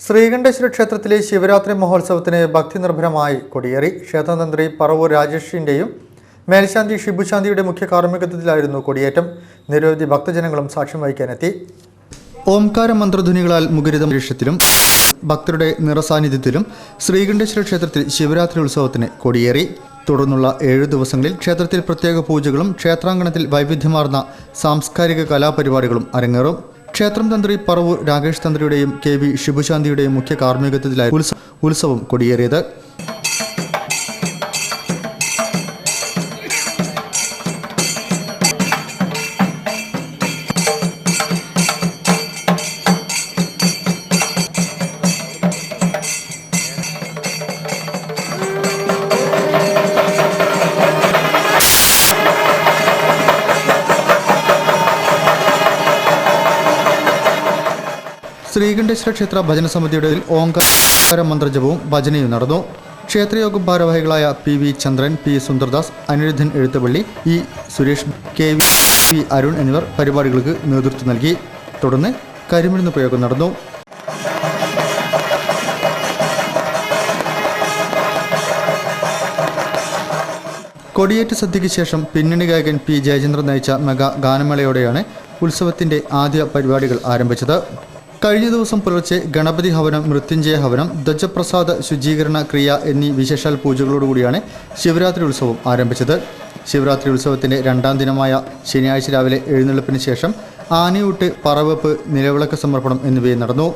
ശ്രീകണ്ഠേശ്വര ക്ഷേത്രത്തിലെ ശിവരാത്രി മഹോത്സവത്തിന് ഭക്തിനിർഭരമായി കൊടിയേറി. ക്ഷേത്രതന്ത്രി പറവൂർ രാജേഷിന്റെയും മേൽശാന്തി ഷിബുശാന്തിയുടെ മുഖ്യ കാർമ്മികത്വത്തിലായിരുന്നു കൊടിയേറ്റം. നിരവധി ഭക്തജനങ്ങളും സാക്ഷ്യം വഹിക്കാനെത്തി. ഓംകാര മന്ത്രധ്വനികളാൽ മുഖരിത അന്തരീക്ഷത്തിലും ഭക്തരുടെ നിറസാന്നിധ്യത്തിലും ശ്രീകണ്ഠേശ്വര ക്ഷേത്രത്തിൽ ശിവരാത്രി ഉത്സവത്തിന് കൊടിയേറി. തുടർന്നുള്ള 7 ദിവസങ്ങളിൽ ക്ഷേത്രത്തിൽ പ്രത്യേക പൂജകളും ക്ഷേത്രാങ്കണത്തിൽ വൈവിധ്യമാർന്ന സാംസ്കാരിക കലാപരിപാടികളും അരങ്ങേറും. ക്ഷേത്രം തന്ത്രി പറവൂർ രാകേഷ് തന്ത്രിയുടെയും KV ഷിബുശാന്തിയുടെയും മുഖ്യ കാർമ്മികത്വത്തിലായിരുന്നു ഉത്സവം കൊടിയേറിയത്. ശ്രീകണ്ഠേശ്വര ക്ഷേത്ര ഭജന സമിതിയുടെ ഓംകാര മന്ത്രജപവും ഭജനയും നടന്നു. ക്ഷേത്രയോഗം ഭാരവാഹികളായ PV ചന്ദ്രൻ, P Sundar Das, Anirudhan എഴുത്തപ്പള്ളി, E Suresh, KV Arun എന്നിവർ പരിപാടികൾക്ക് നേതൃത്വം നൽകി. തുടർന്ന് കരിമരുന്ന് പ്രയോഗം നടന്നു. കൊടിയേറ്റ് സദ്യയ്ക്ക് ശേഷം പിന്നണി ഗായകൻ P ജയചന്ദ്രൻ നയിച്ച മെഗാ ഗാനമേളയോടെയാണ് ഉത്സവത്തിന്റെ ആദ്യ പരിപാടികൾ ആരംഭിച്ചത്. കഴിഞ്ഞ ദിവസം പുലർച്ചെ ഗണപതി ഹവനം, മൃത്യുഞ്ജയ ഹവനം, ധ്വജപ്രസാദ ശുചീകരണ ക്രിയ എന്നീ വിശേഷാൽ പൂജകളോടുകൂടിയാണ് ശിവരാത്രി ഉത്സവം ആരംഭിച്ചത്. ശിവരാത്രി ഉത്സവത്തിന്റെ 2ാം ദിനമായ ശനിയാഴ്ച രാവിലെ എഴുന്നള്ളിപ്പിന് ശേഷം ആനയൂട്ട്, പറവെപ്പ്, നിലവിളക്ക് സമർപ്പണം എന്നിവയും നടന്നു.